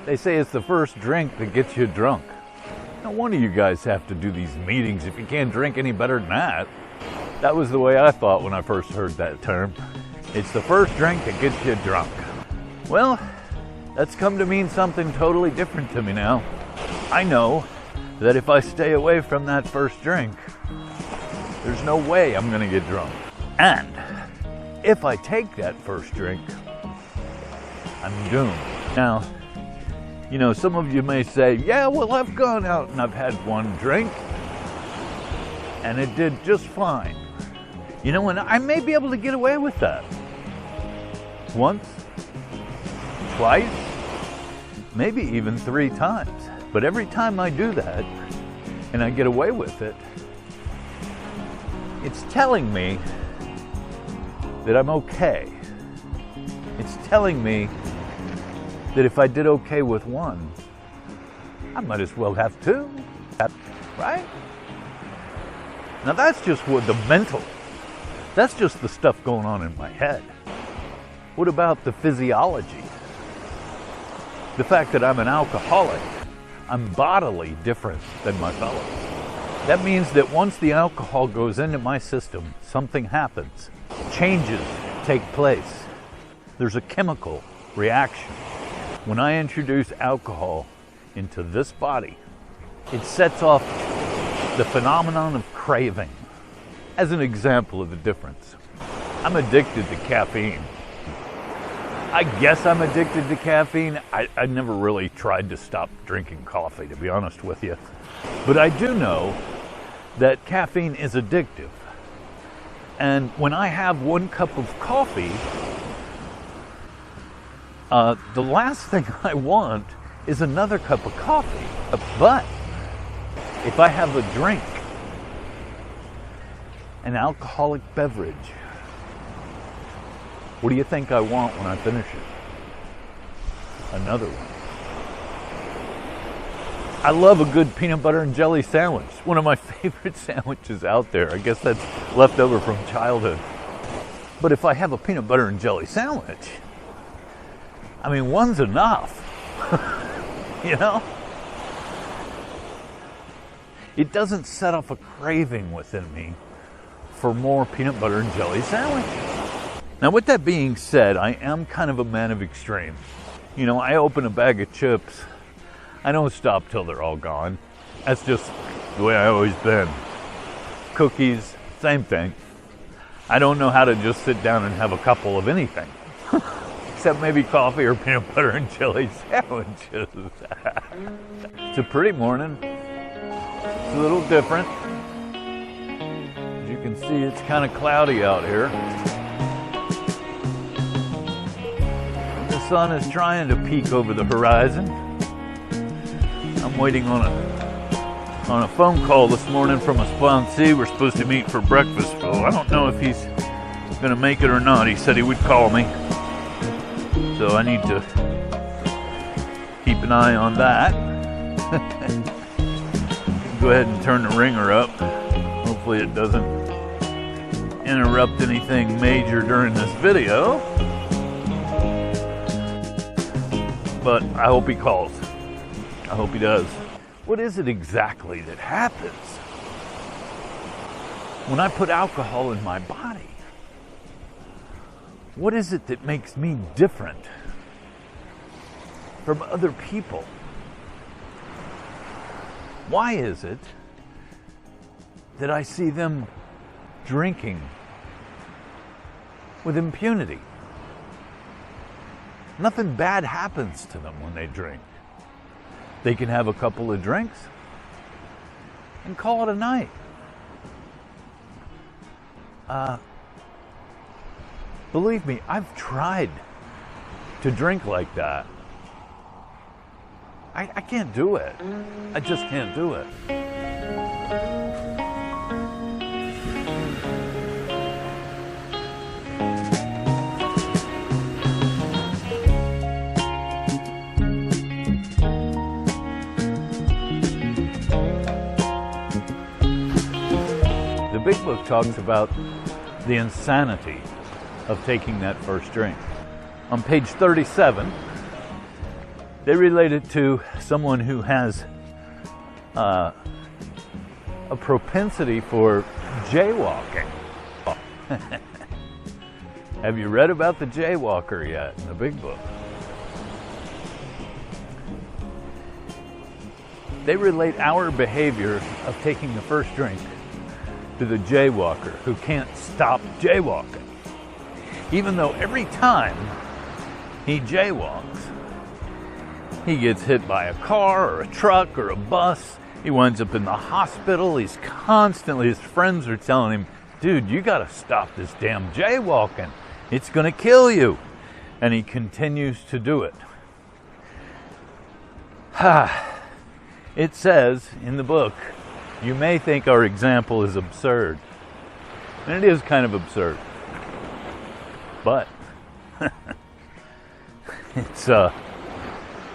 They say it's the first drink that gets you drunk. No wonder you guys have to do these meetings if you can't drink any better than that. That was the way I thought when I first heard that term. It's the first drink that gets you drunk. Well, that's come to mean something totally different to me now. I know that if I stay away from that first drink, there's no way I'm gonna get drunk. And if I take that first drink, I'm doomed. Now, you know, some of you may say, yeah, well, I've gone out and I've had one drink and it did just fine. You know, and I may be able to get away with that. Once, twice, maybe even 3 times. But every time I do that and I get away with it, it's telling me that I'm okay. It's telling me that if I did okay with one, I might as well have 2, right? Now that's just what the mental, that's just the stuff going on in my head. What about the physiology? The fact that I'm an alcoholic, I'm bodily different than my fellows. That means that once the alcohol goes into my system, something happens. Changes take place. There's a chemical reaction. When I introduce alcohol into this body, it sets off the phenomenon of craving. As an example of the difference, I'm addicted to caffeine. I guess I'm addicted to caffeine. I never really tried to stop drinking coffee, to be honest with you. But I do know that caffeine is addictive. And when I have 1 cup of coffee, the last thing I want is another cup of coffee. But if I have a drink, an alcoholic beverage, what do you think I want when I finish it? Another one. I love a good peanut butter and jelly sandwich. One of my favorite sandwiches out there. I guess that's left over from childhood. But if I have a peanut butter and jelly sandwich, I mean, one's enough, you know? It doesn't set off a craving within me for more peanut butter and jelly sandwiches. Now, with that being said, I am kind of a man of extremes. You know, I open a bag of chips, I don't stop till they're all gone. That's just the way I've always been. Cookies, same thing. I don't know how to just sit down and have a couple of anything. Except maybe coffee or peanut butter and jelly sandwiches. It's a pretty morning. It's a little different. As you can see, it's kind of cloudy out here. The sun is trying to peek over the horizon. I'm waiting on a phone call this morning from a sponsee. We're supposed to meet for breakfast. Well, I don't know if he's gonna make it or not. He said he would call me. So I need to keep an eye on that. Go ahead and turn the ringer up. Hopefully it doesn't interrupt anything major during this video. But I hope he calls. I hope he does. What is it exactly that happens when I put alcohol in my body? What is it that makes me different from other people? Why is it that I see them drinking with impunity? Nothing bad happens to them when they drink. They can have a couple of drinks and call it a night. Believe me, I've tried to drink like that. I can't do it. I just can't do it. The Big Book talks about the insanity of taking that first drink. On page 37, They relate it to someone who has a propensity for jaywalking. Have you read about the jaywalker yet in the big book? They relate our behavior of taking the first drink to the jaywalker who can't stop jaywalking. Even though every time he jaywalks, he gets hit by a car or a truck or a bus. He winds up in the hospital. He's constantly, his friends are telling him, dude, you gotta stop this damn jaywalking. It's gonna kill you. And he continues to do it. It says in the book, you may think our example is absurd. And it is kind of absurd. But it's a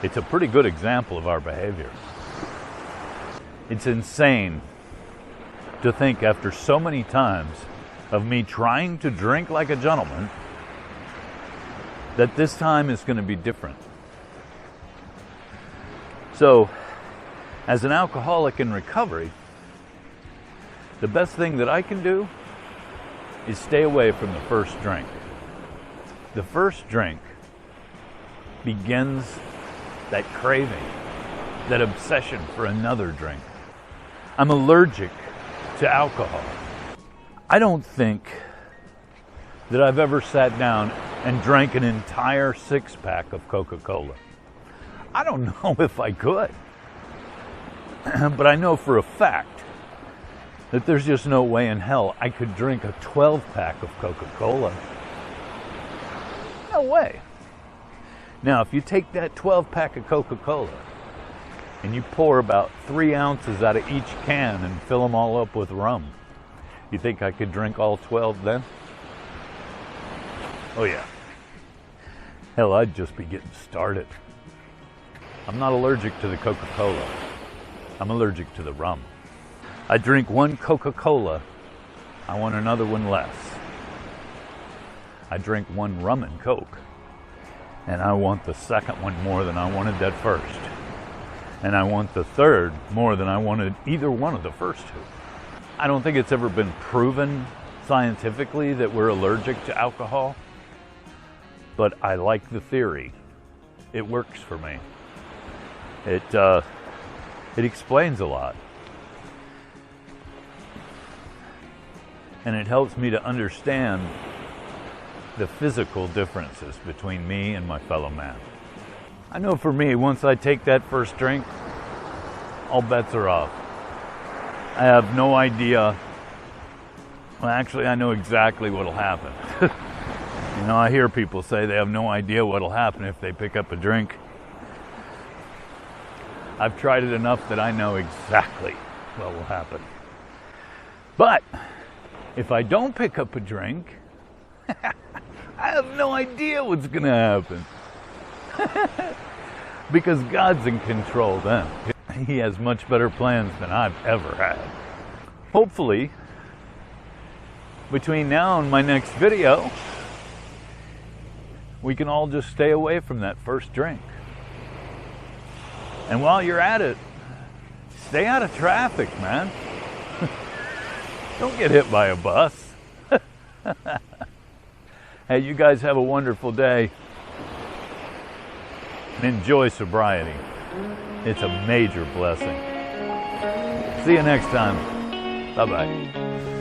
pretty good example of our behavior. It's insane to think after so many times of me trying to drink like a gentleman that this time is going to be different. So, as an alcoholic in recovery, the best thing that I can do is stay away from the first drink. The first drink begins that craving, that obsession for another drink. I'm allergic to alcohol. I don't think that I've ever sat down and drank an entire six-pack of Coca-Cola. I don't know if I could. But I know for a fact that there's just no way in hell I could drink a 12-pack of Coca-Cola. No way. Now, if you take that 12-pack of Coca-Cola and you pour about 3 ounces out of each can and fill them all up with rum, you think I could drink all 12 then? Oh yeah. Hell, I'd just be getting started. I'm not allergic to the Coca-Cola. I'm allergic to the rum. I drink one Coca-Cola, I want another one less. I drink one rum and Coke, and I want the second one more than I wanted that first. And I want the third more than I wanted either one of the first two. I don't think it's ever been proven scientifically that we're allergic to alcohol, but I like the theory. It works for me. It explains a lot. And it helps me to understand the physical differences between me and my fellow man. I know for me, once I take that first drink, all bets are off. I have no idea. Well, actually, I know exactly what'll happen. You know, I hear people say they have no idea what'll happen if they pick up a drink. I've tried it enough that I know exactly what will happen. But if I don't pick up a drink, I have no idea what's going to happen. Because God's in control then. He has much better plans than I've ever had. Hopefully, between now and my next video, we can all just stay away from that first drink. And while you're at it, stay out of traffic, man. Don't get hit by a bus. Hey, you guys have a wonderful day. And enjoy sobriety. It's a major blessing. See you next time. Bye-bye.